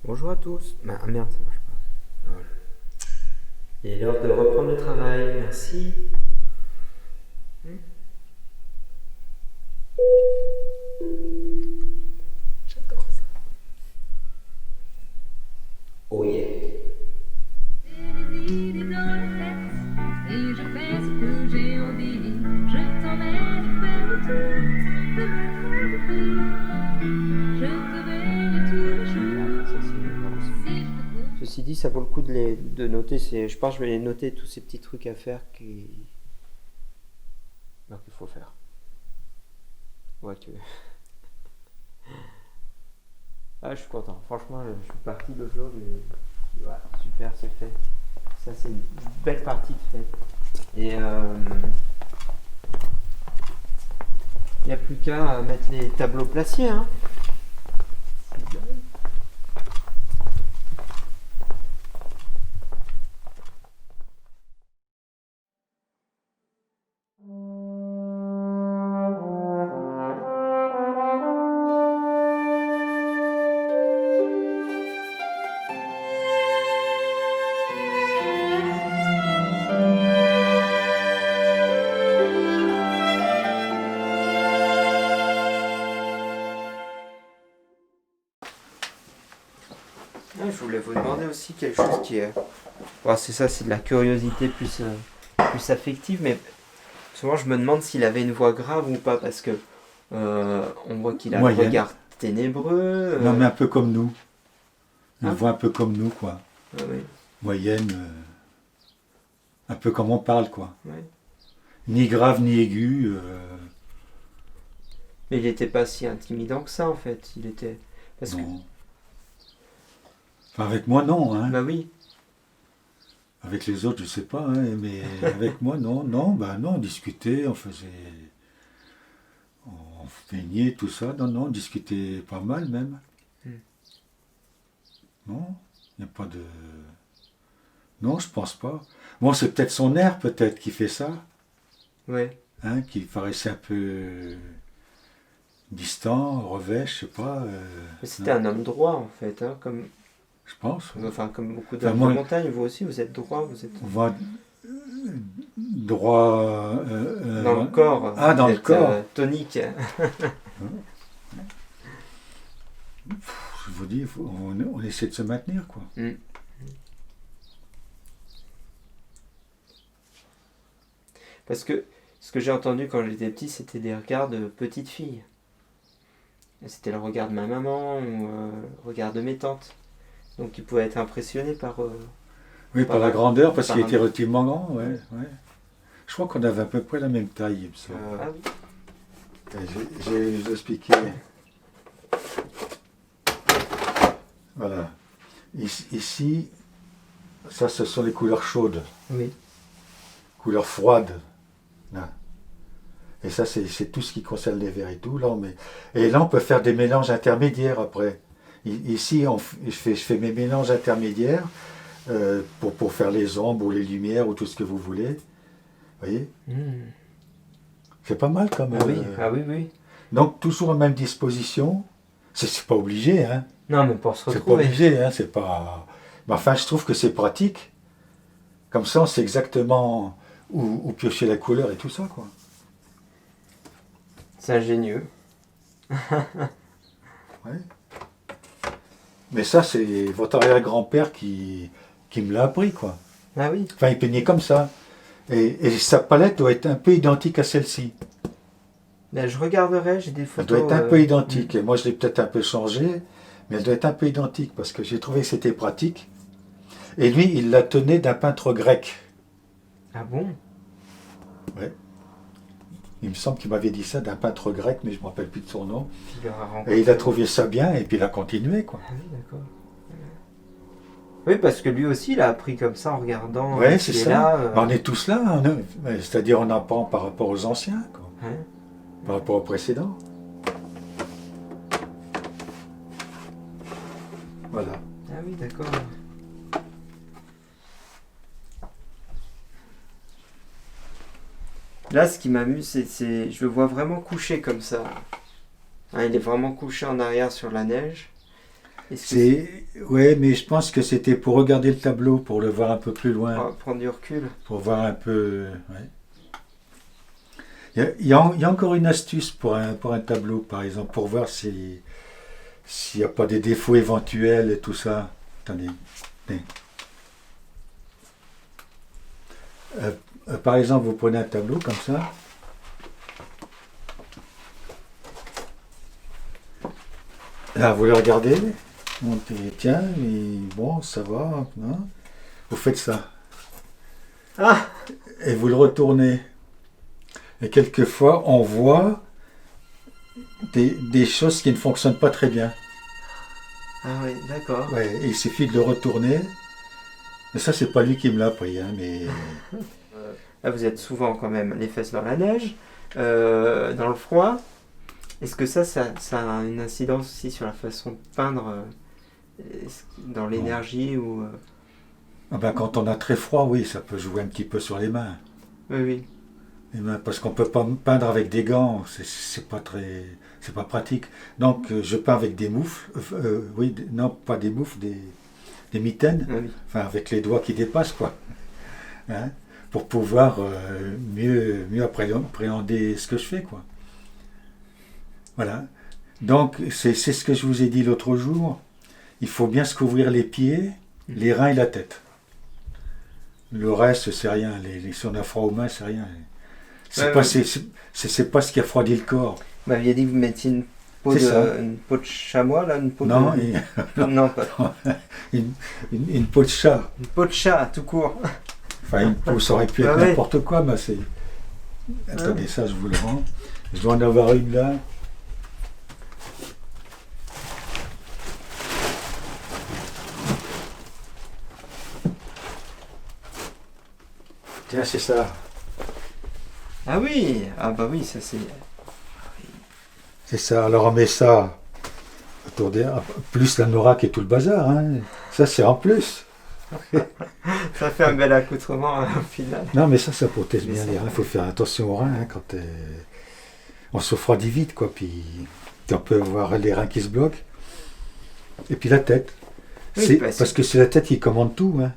Bonjour à tous. Ah merde, ça marche pas. Voilà. Il est l'heure de reprendre le travail. Merci. J'adore ça. Oh yeah. Et je fais ce que j'ai envie. Je t'emmène faire le tour de notre pays. Je te verrai tous les jours. Si je te Ceci dit, ça vaut le coup de noter. Je pense que je vais les noter, tous ces petits trucs à faire qu'il faut faire. Ouais, Ah, je suis content. Franchement, je suis parti l'autre jour. Voilà, super, c'est fait. Ça, c'est une belle partie de fait. Et il n'y a plus qu'à mettre les tableaux placiers. Hein. Je voulais vous demander aussi quelque chose qui est... Bon, c'est ça, c'est de la curiosité plus affective, mais souvent je me demande s'il avait une voix grave ou pas, parce que on voit qu'il a Moyenne. un regard ténébreux. Non, mais un peu comme nous. Une Ah. voix un peu comme nous, quoi. Ah oui, Moyenne, un peu comme on parle, quoi. ouais. Ni grave, ni aigu. Mais il n'était pas si intimidant que ça en fait. Il était... Parce que... Non. Enfin, avec moi, non. Hein. Bah oui. Avec les autres, je sais pas. Hein, mais avec moi, non. Non, non, on discutait, on faisait... On peignait, tout ça. Non, on discutait pas mal, même. Non, il n'y a pas de... Non, je pense pas. Bon, c'est peut-être son air, peut-être, qui fait ça. Ouais. Hein, qui paraissait un peu distant, revêche, je sais pas. Mais c'était un homme droit en fait, hein, comme... Je pense. Enfin, comme beaucoup Enfin, d'hommes moi- de montagne, vous aussi, vous êtes droit, vous êtes On voit droit... dans le corps. Ah, dans vous le êtes, corps. Tonique. Je vous dis, on essaie de se maintenir, quoi. Parce que ce que j'ai entendu quand j'étais petit, c'était des regards de petite fille. Et c'était le regard de ma maman ou le regard de mes tantes. Donc ils pouvaient être impressionnés par... Oui, par la grandeur, parce par qu'il un- était relativement grand, ouais, ouais. Je crois qu'on avait à peu près la même taille, il me semble. Ah oui. J'ai vous expliquer. Voilà. Ici, Ça, ce sont les couleurs chaudes, Oui. couleurs froides. Là. Et ça, c'est tout ce qui concerne les verts et tout. Là, et là, on peut faire des mélanges intermédiaires après. Ici, je fais mes mélanges intermédiaires pour faire les ombres ou les lumières ou tout ce que vous voulez. Vous voyez? C'est pas mal quand même. Ah oui, oui. Donc, toujours en même disposition. C'est pas obligé, hein. Non, mais pour se C'est pas retrouver. obligé, hein. C'est pas... Mais enfin, je trouve que c'est pratique. Comme ça, on sait exactement où piocher la couleur et tout ça, quoi. C'est ingénieux. Ouais. Mais ça, c'est votre arrière-grand-père qui me l'a appris, quoi. Ah oui. Enfin, il peignait comme ça. Et sa palette doit être un peu identique à celle-ci. Là, je regarderai, j'ai des Elle photos. doit être un peu identique. Et moi, je l'ai peut-être un peu changé, mais elle doit être un peu identique parce que j'ai trouvé que c'était pratique. Et lui, il la tenait d'un peintre grec. Ah bon? Ouais. Il me semble qu'il m'avait dit ça d'un peintre grec, mais je ne me rappelle plus de son nom. Il aura rencontré- Et il a trouvé ça bien, et puis il a continué, quoi. Ah oui, d'accord. Oui, parce que lui aussi, il a appris comme ça en regardant. Ouais, qui c'est est ça. là, Ben, on est tous là, hein. C'est-à-dire on apprend par rapport aux anciens, quoi. hein. Par rapport aux précédents. Voilà. Ah oui, d'accord. Là, ce qui m'amuse, je le vois vraiment couché comme ça. Hein, il est vraiment couché en arrière sur la neige. Est-ce que Ouais, mais je pense que c'était pour regarder le tableau, pour le voir un peu plus loin, pour prendre du recul? pour voir un peu. Ouais. Il y a encore une astuce pour un tableau, par exemple, pour voir s'il n'y a pas des défauts éventuels et tout ça. Attendez. Tenez. Par exemple, vous prenez un tableau comme ça. Là, vous le regardez. Tiens, mais bon, ça va. Hein. Vous faites ça. Ah! Et vous le retournez. Et quelquefois, on voit des choses qui ne fonctionnent pas très bien. Ah oui, d'accord. Ouais, et il suffit de le retourner. Mais ça, c'est pas lui qui me l'a appris, hein, mais Là, vous êtes souvent quand même les fesses dans la neige, dans le froid. Est-ce que ça a une incidence aussi sur la façon de peindre dans l'énergie ou ah ben, quand on a très froid, oui, ça peut jouer un petit peu sur les mains. Oui, oui. Les mains, parce qu'on peut pas peindre avec des gants, c'est pas pratique. Donc, je peins avec des moufles, oui, non, pas des moufles, des mitaines, Ah oui. enfin avec les doigts qui dépassent, quoi. Hein, pour pouvoir mieux appréhender ce que je fais, quoi. Voilà. Donc, c'est ce que je vous ai dit l'autre jour. Il faut bien se couvrir les pieds, les reins et la tête. Le reste, c'est rien. Si on a froid aux mains, c'est rien. C'est pas ce qui refroidit le corps. Vous m'aviez dit que vous mettiez une peau de chamois, là, une peau Non, de... Non, pas... une peau de chat. Une peau de chat, tout court. Enfin, une peau, ça aurait pu être Ah ouais. n'importe quoi, mais c'est... Attendez, ça, je vous le rends. Je dois en avoir une là. Tiens, c'est ça. Ah oui, ah bah oui, ça c'est... C'est ça. Alors on met ça autour des... plus la norac et tout le bazar. Hein. Ça, c'est en plus. Ça fait un bel accoutrement au final. Non, mais ça protège Mais bien ça- les reins. Il faut faire attention aux reins hein, quand on se refroidit vite, quoi. Puis on peut avoir les reins qui se bloquent. Et puis la tête. Oui, Parce que c'est la tête qui commande tout. Hein.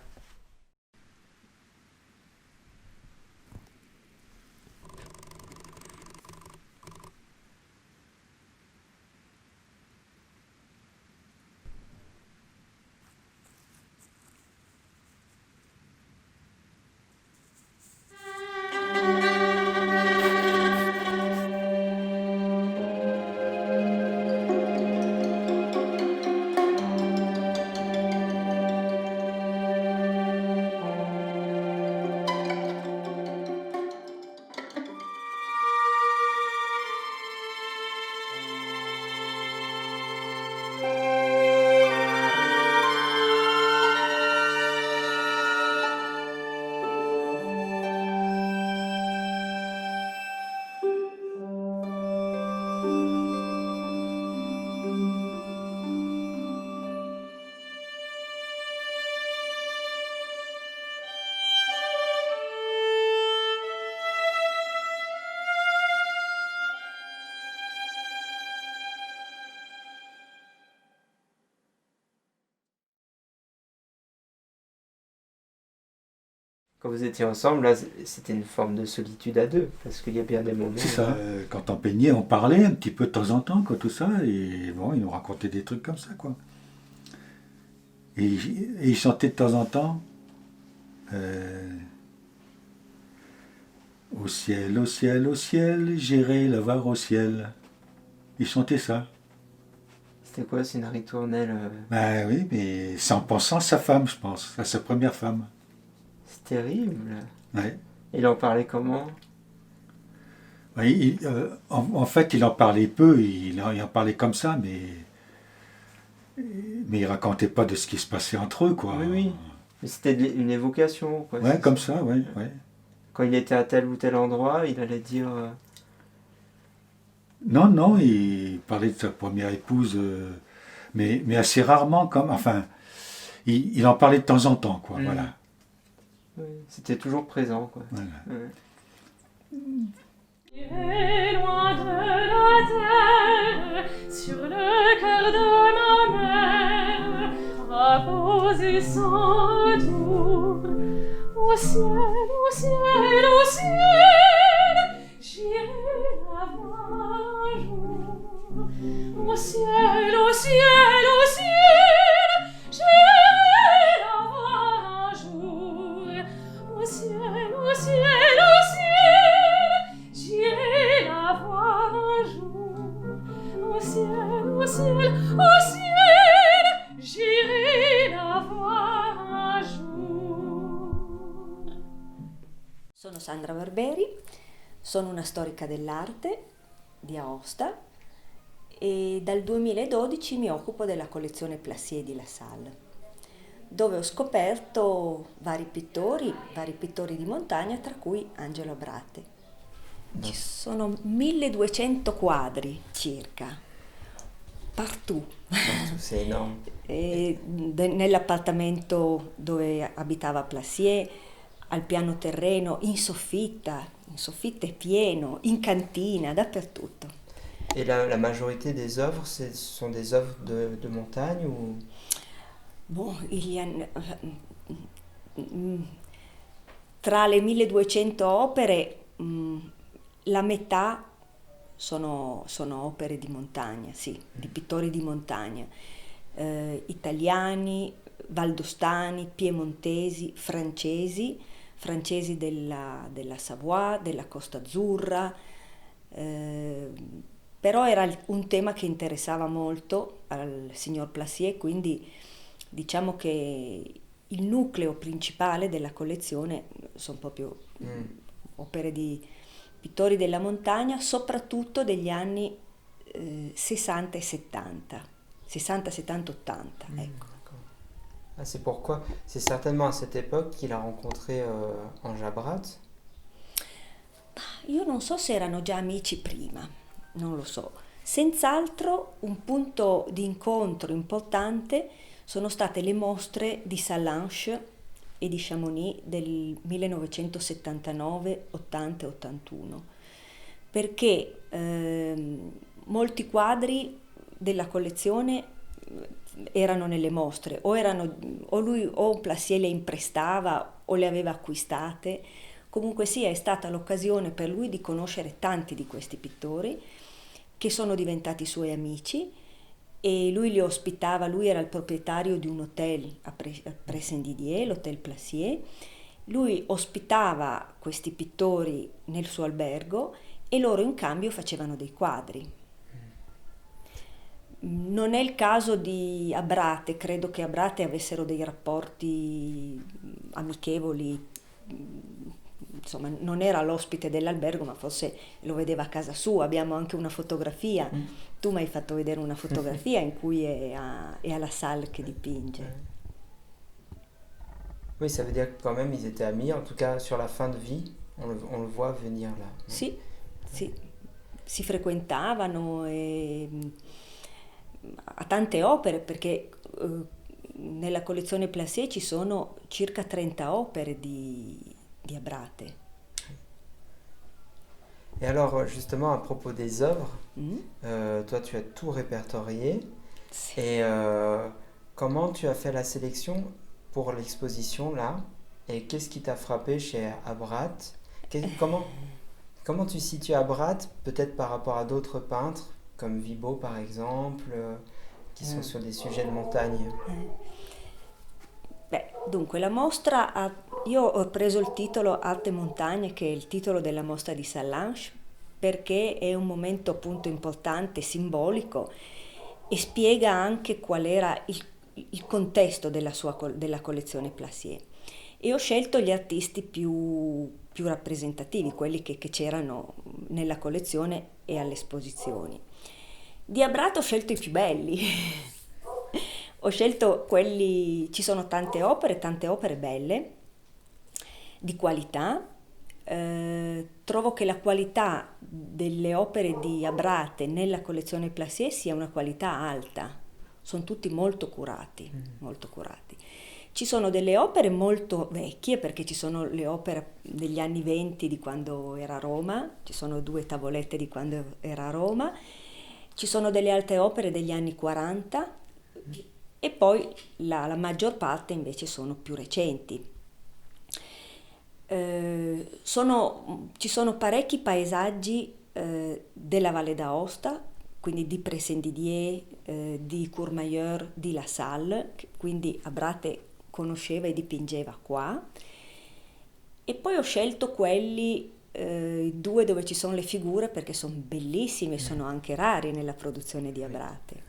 Quand vous étiez ensemble, là, c'était une forme de solitude à deux, parce qu'il y a bien des moments. C'est ça. Quand on peignait, on parlait un petit peu de temps en temps, quoi, tout ça. Et bon, il nous racontait des trucs comme ça, quoi. Et il chantait de temps en temps. Au ciel, au ciel, au ciel, j'irai la voir au ciel. Il chantait ça. C'était quoi, c'est une ritournelle Ben oui, mais c'est en pensant à sa femme, je pense, à sa première femme. C'est terrible. Ouais. Il en parlait comment? Oui, en fait, il en parlait peu, il en parlait comme ça, mais il racontait pas de ce qui se passait entre eux, quoi. Oui, oui. Mais c'était une évocation, quoi. Ouais, comme ça, ouais, ouais. Quand il était à tel ou tel endroit, il allait dire... Non, non, il parlait de sa première épouse, mais assez rarement, enfin, il en parlait de temps en temps, quoi, voilà. Oui, c'était toujours présent, quoi. Voilà. Ouais. Et loin de la terre, sur le cœur de ma mère, va poser son retour. Au ciel, au ciel, au ciel, j'irai la voir un jour. Au ciel, au ciel, au ciel, j'irai la voir un jour. Au ciel, au ciel, au ciel, j'irai la voir un jour. Au ciel, au ciel, au ciel, j'irai la voir un jour. Sono Sandra Barberi, sono una storica dell'arte di Aosta e dal 2012 mi occupo della collezione Placier di La Salle, dove ho scoperto vari pittori di montagna, tra cui Angelo Abrate. Ci sono 1200 quadri circa, partout. C'est énorme. Nell'appartamento dove abitava Placier, al piano terreno, in soffitta è pieno, in cantina, dappertutto. Et la majorité des œuvres, ce sont des œuvres de montagne ou... Bon, tra le 1200 opere, la metà sono opere di montagna, sì, di pittori di montagna, italiani, valdostani, piemontesi, francesi della Savoie, della Costa Azzurra, però era un tema che interessava molto al signor Placier, quindi diciamo che il nucleo principale della collezione sono proprio opere di pittori della montagna, soprattutto degli anni 60 e 70, 60, 70, 80, ecco. Ah, c'est pourquoi, c'est certainement à cette époque qu'il a rencontré Ange Abrat. Io non so se erano già amici prima, non lo so. Senz'altro un punto di incontro importante sono state le mostre di Sallanches e di Chamonix del 1979, 80 e 81, perché molti quadri della collezione erano nelle mostre, o lui o Placier le imprestava o le aveva acquistate. Comunque sia, è stata l'occasione per lui di conoscere tanti di questi pittori che sono diventati suoi amici, e lui li ospitava. Lui era il proprietario di un hotel a Pré-Saint-Didier, l'Hotel Placier. Lui ospitava questi pittori nel suo albergo e loro in cambio facevano dei quadri. Non è il caso di Abrate, credo che Abrate avessero dei rapporti amichevoli, insomma non era l'ospite dell'albergo, ma forse lo vedeva a casa sua. Abbiamo anche una fotografia, tu mi hai fatto vedere una fotografia in cui è à La Salle che dipinge. Oui, ça veut dire que quand même ils étaient amis, en tout cas sur la fin de vie, on le voit venir là. Sì, sì, si frequentavano a tante opere, perché nella collezione Placier ci sono circa 30 opere di Abrate. Et alors justement à propos des œuvres, toi tu as tout répertorié, et comment tu as fait la sélection pour l'exposition là, Et qu'est-ce qui t'a frappé chez Abrat? Comment tu situes Abrat, peut-être par rapport à d'autres peintres, comme Vibo par exemple, qui sont sur des sujets de montagne? Beh, dunque, la mostra, io ho preso il titolo Alte Montagne, che è il titolo della mostra di Sallanches, perché è un momento appunto importante, simbolico, e spiega anche qual era il contesto della collezione Placier. E ho scelto gli artisti più rappresentativi, quelli che c'erano nella collezione e alle esposizioni. Di Abrat ho scelto i più belli. Ho scelto quelli, ci sono tante opere belle, di qualità. Trovo che la qualità delle opere di Abrate nella collezione Placier sia una qualità alta, sono tutti molto curati, molto curati. Ci sono delle opere molto vecchie, perché ci sono le opere degli anni 20 di quando era a Roma, ci sono 2 tavolette di quando era a Roma, ci sono delle altre opere degli anni 40 e poi la maggior parte invece sono più recenti. Ci sono parecchi paesaggi della Valle d'Aosta, quindi di Pressendidier, di Courmayeur, di La Salle, quindi Abrate conosceva e dipingeva qua. E poi ho scelto quelli 2 dove ci sono le figure, perché sono bellissimi e sono anche rari nella produzione di Abrate.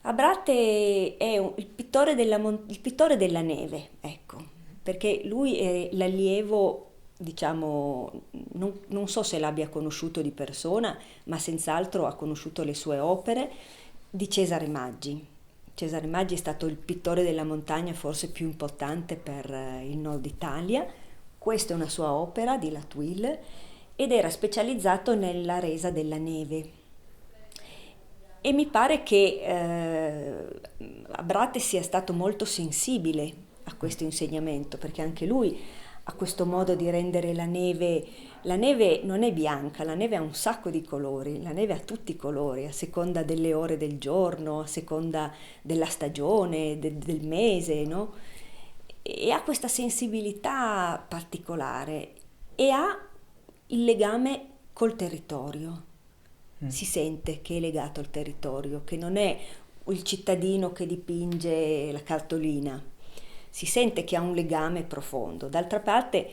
Abrate è il pittore della neve, ecco, perché lui è l'allievo, diciamo, non so se l'abbia conosciuto di persona, ma senz'altro ha conosciuto le sue opere, di Cesare Maggi. Cesare Maggi è stato il pittore della montagna forse più importante per il nord Italia. Questa è una sua opera di Latouille ed era specializzato nella resa della neve. E mi pare che Abrate sia stato molto sensibile a questo insegnamento, perché anche lui ha questo modo di rendere la neve. La neve non è bianca, la neve ha un sacco di colori, la neve ha tutti i colori, a seconda delle ore del giorno, a seconda della stagione, del mese, no? E ha questa sensibilità particolare e ha il legame col territorio. Si sente che è legato al territorio, che non è il cittadino che dipinge la cartolina, si sente che ha un legame profondo. D'altra parte,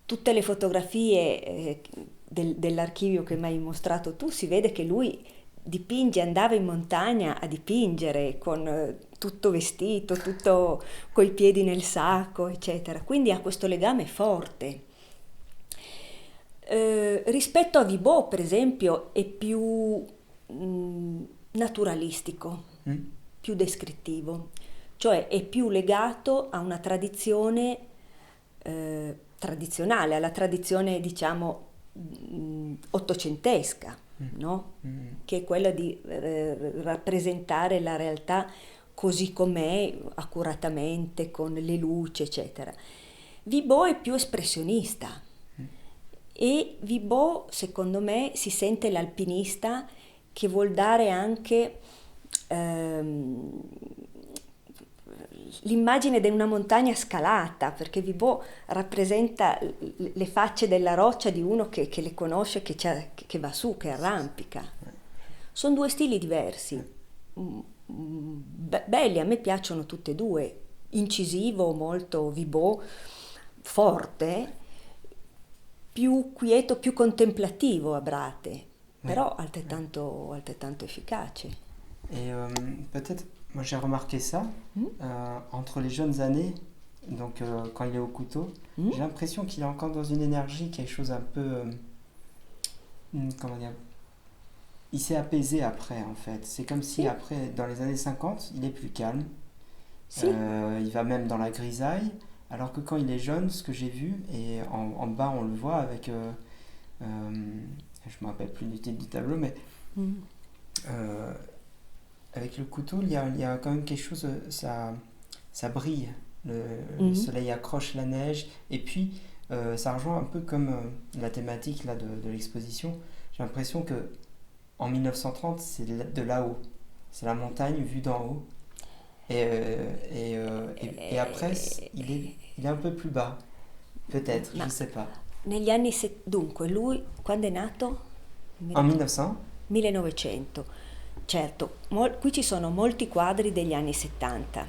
tutte le fotografie dell'archivio che mi hai mostrato tu, si vede che lui andava in montagna a dipingere con tutto vestito, tutto coi piedi nel sacco, eccetera. Quindi ha questo legame forte. Rispetto a Vibo, per esempio, è più naturalistico, più descrittivo, cioè è più legato a una tradizione tradizionale, alla tradizione, diciamo, ottocentesca, no? Che è quella di rappresentare la realtà così com'è, accuratamente, con le luci, eccetera. Vibo è più espressionista. E Vibo, secondo me, si sente l'alpinista che vuol dare anche l'immagine di una montagna scalata, perché Vibo rappresenta le facce della roccia di uno che le conosce, che va su, che arrampica. Sono 2 stili diversi, belli, a me piacciono tutte e 2, incisivo molto Vibo, forte, più quieto, più contemplativo Abrate, però altrettanto efficace. Et peut-être, moi j'ai remarqué ça, entre les jeunes années, donc quand il est au couteau, j'ai l'impression qu'il est encore dans une énergie, quelque chose un peu, comment dire, il s'est apaisé après en fait. C'est comme si après, dans les années 50, il est plus calme, il va même dans la grisaille. Alors que quand il est jeune, ce que j'ai vu, et en bas on le voit avec, je me rappelle plus du titre du tableau, mais avec le couteau, il y a quand même quelque chose, ça brille, le soleil accroche la neige, et puis ça rejoint un peu comme la thématique là, de l'exposition. J'ai l'impression que en 1930, c'est de là-haut, c'est la montagne vue d'en haut. Et après, il est un peu plus bas. Peut-être, je Ma ne sais pas. negli anni dunque, lui quando è nato? Non mi En ricordo. 1900? 1900. Certo, qui ci sono molti quadri degli anni 70.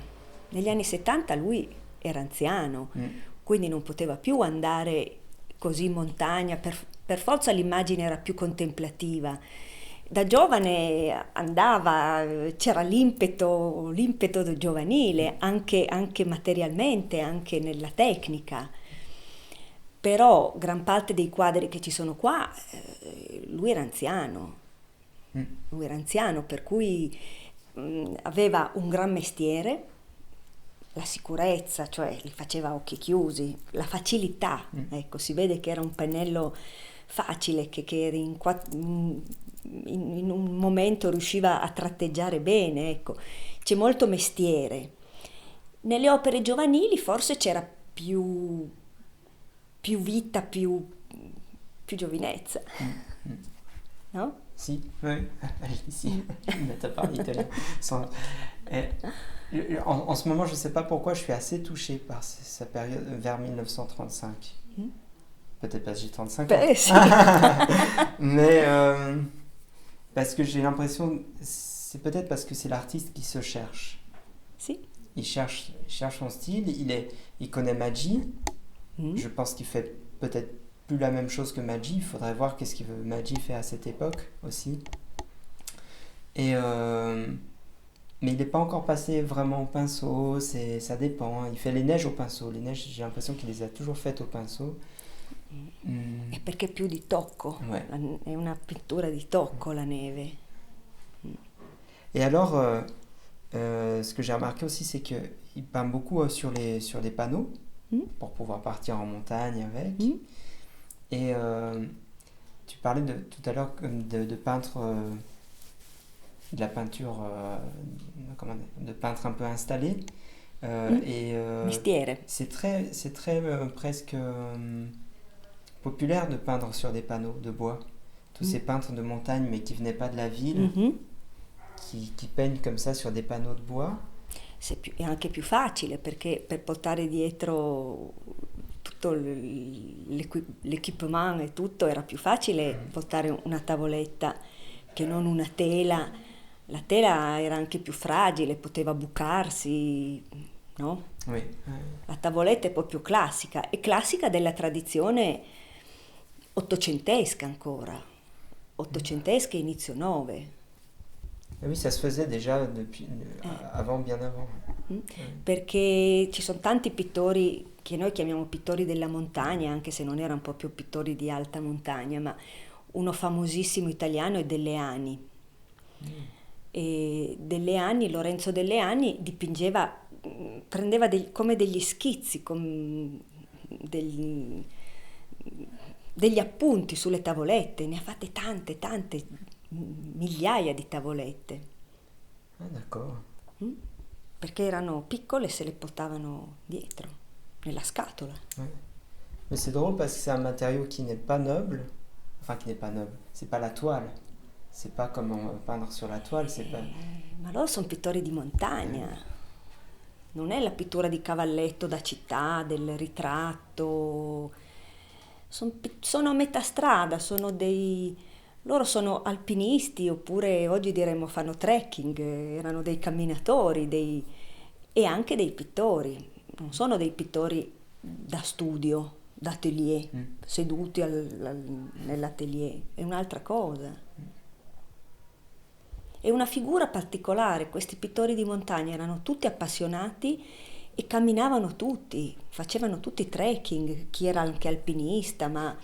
Negli anni 70 lui era anziano, quindi non poteva più andare così in montagna, per forza l'immagine era più contemplativa. Da giovane andava, c'era l'impeto giovanile, anche materialmente, anche nella tecnica. Però gran parte dei quadri che ci sono qua, lui era anziano. Lui era anziano, per cui aveva un gran mestiere, la sicurezza, cioè li faceva a occhi chiusi, la facilità, ecco, si vede che era un pennello facile, che in un momento riusciva a tratteggiare bene, ecco. C'è molto mestiere. Nelle opere giovanili forse c'era più vita, più giovinezza, no? Si, oui, si, t'as parlé italien. En ce moment, je ne sais pas pourquoi, je suis assez touché par sa période vers 1935. Peut-être parce que j'ai 35 ans. Beh, sì. Mais parce que j'ai l'impression, c'est peut-être parce que c'est l'artiste qui se cherche. Sì. Il cherche son style, il connaît Maggi. Je pense qu'il fait peut-être plus la même chose que Maggi. Il faudrait voir qu'est-ce que Maggi fait à cette époque aussi. Mais il n'est pas encore passé vraiment au pinceau, ça dépend. Il fait les neiges au pinceau. Les neiges, j'ai l'impression qu'il les a toujours faites au pinceau. È perché è più di tocco, Ouais. è una pittura di tocco la neve. Et alors, ce que j'ai remarqué aussi, c'est qu'il peint beaucoup sur des panneaux pour pouvoir partir en montagne avec. Et tu parlais tout à l'heure de peintre, de la peinture, de peintre un peu installé. Mestiere. C'est très presque populaire de peindre sur des panneaux de bois. Tous ces peintres de montagne, mais qui venaient pas de la ville, qui peignent comme ça sur des panneaux de bois. È anche più facile perché per portare dietro tutto l'equipment e tutto era più facile portare una tavoletta che non una tela. La tela era anche più fragile, poteva bucarsi, no? Oui. La tavoletta è proprio classica, è classica della tradizione ottocentesca ancora, ottocentesca e inizio 9. Ah oui, ça se faisait déjà avant, bien avant. Perché ci sono tanti pittori che noi chiamiamo pittori della montagna, anche se non erano proprio pittori di alta montagna, ma uno famosissimo italiano è Delleani. E Delleani, Lorenzo Delleani, dipingeva, prendeva come degli schizzi, degli appunti sulle tavolette, ne ha fatte tante, migliaia di tavolette. Ah, d'accord. Perché erano piccole e se le portavano dietro, nella scatola. Ouais. Mais c'est drôle parce que c'est un matériau qui n'est pas noble. Enfin, qui n'est pas noble. C'est pas la toile. C'est pas comme peindre sur la toile. C'est pas... Ma loro sono pittori di montagna. Non è la pittura di cavalletto da città, del ritratto. Sono a metà strada, loro sono alpinisti, oppure oggi diremmo fanno trekking, erano dei camminatori e anche dei pittori. Non sono dei pittori da studio, d'atelier, seduti nell'atelier, è un'altra cosa. È una figura particolare, questi pittori di montagna erano tutti appassionati e camminavano tutti, facevano tutti trekking, chi era anche alpinista, ma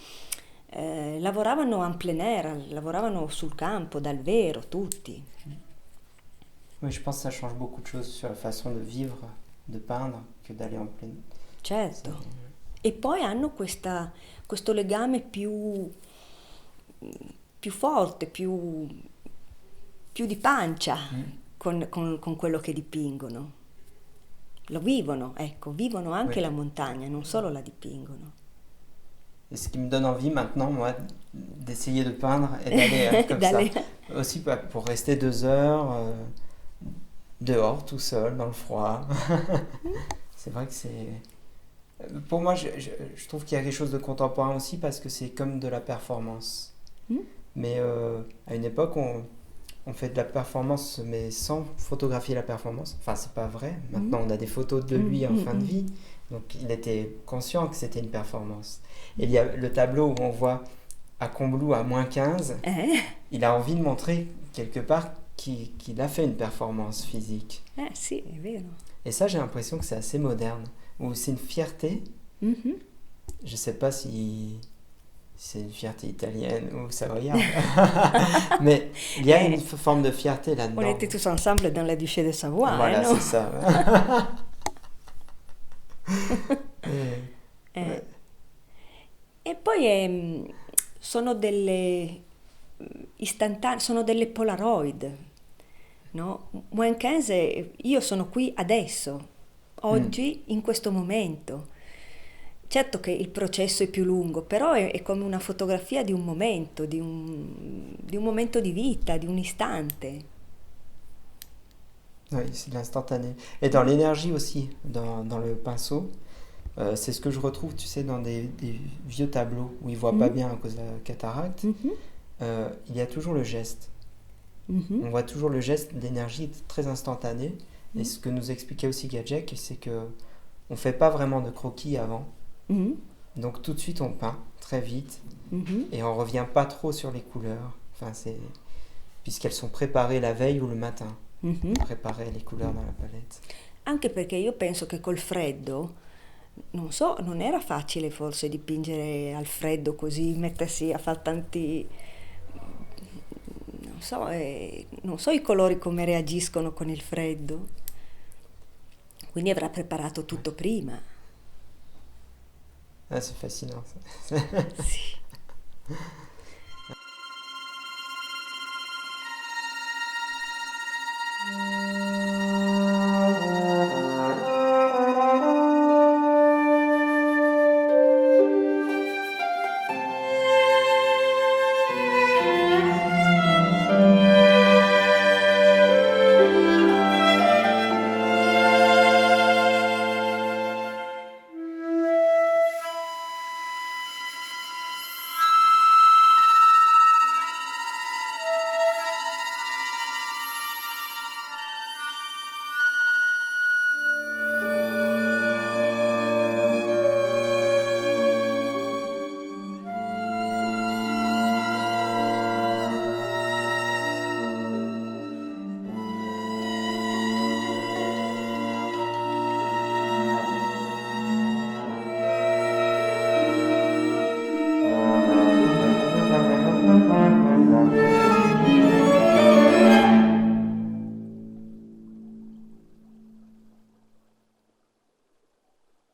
lavoravano en plein air, lavoravano sul campo, dal vero, tutti. Oui, je pense que ça change beaucoup de choses sur la façon de vivre, de peindre, que d'aller en pleine... Certo. E poi hanno questo legame più forte, più di pancia con quello che dipingono. Lo vivono, ecco, vivono anche la montagna, non solo la dipingono. Et ce qui me donne envie maintenant, moi, d'essayer de peindre et d'aller comme ça. Aussi pour rester 2 heures, dehors, tout seul, dans le froid. C'est vrai que c'est... Pour moi, je trouve qu'il y a quelque chose de contemporain aussi parce que c'est comme de la performance. Mais à une époque, on fait de la performance, mais sans photographier la performance. Enfin, c'est pas vrai. Maintenant, on a des photos de lui en fin de vie. Donc, il était conscient que c'était une performance. Et il y a le tableau où on voit à Combloux à -15. Il a envie de montrer quelque part qu'il a fait une performance physique. Sì, è vero. Et ça, j'ai l'impression que c'est assez moderne. Ou c'est une fierté. Je sais pas si c'est une fierté italienne ou savoyarde. Mais il y a une forme de fierté là-dedans. On était tous ensemble dans la Duché de Savoie, Voilà, no? c'est ça. Ouais. E poi sono delle istantanee, sono delle Polaroid, no? -15, io sono qui adesso, oggi, in questo momento. Certo che il processo è più lungo, però è come una fotografia di un momento, di un momento di vita, di un istante. Oui, c'est de l'instantané. Et dans l'énergie aussi, dans le pinceau, c'est ce que je retrouve, tu sais, dans des vieux tableaux où ils ne voient pas bien à cause de la cataracte. Il y a toujours le geste. On voit toujours le geste, l'énergie est très instantanée. Et ce que nous expliquait aussi Gadjek, c'est que on fait pas vraiment de croquis avant. Donc tout de suite on peint très vite et on revient pas trop sur les couleurs. Enfin, puisqu'elles sont préparées la veille ou le matin. Préparer les couleurs dans la palette. Anche perché io penso che col freddo, non so, non era facile forse dipingere al freddo così, mettersi a fare tanti... non so i colori come reagiscono con il freddo. Quindi avrà preparato tutto prima. Ah, c'est fascinant ça. Sì.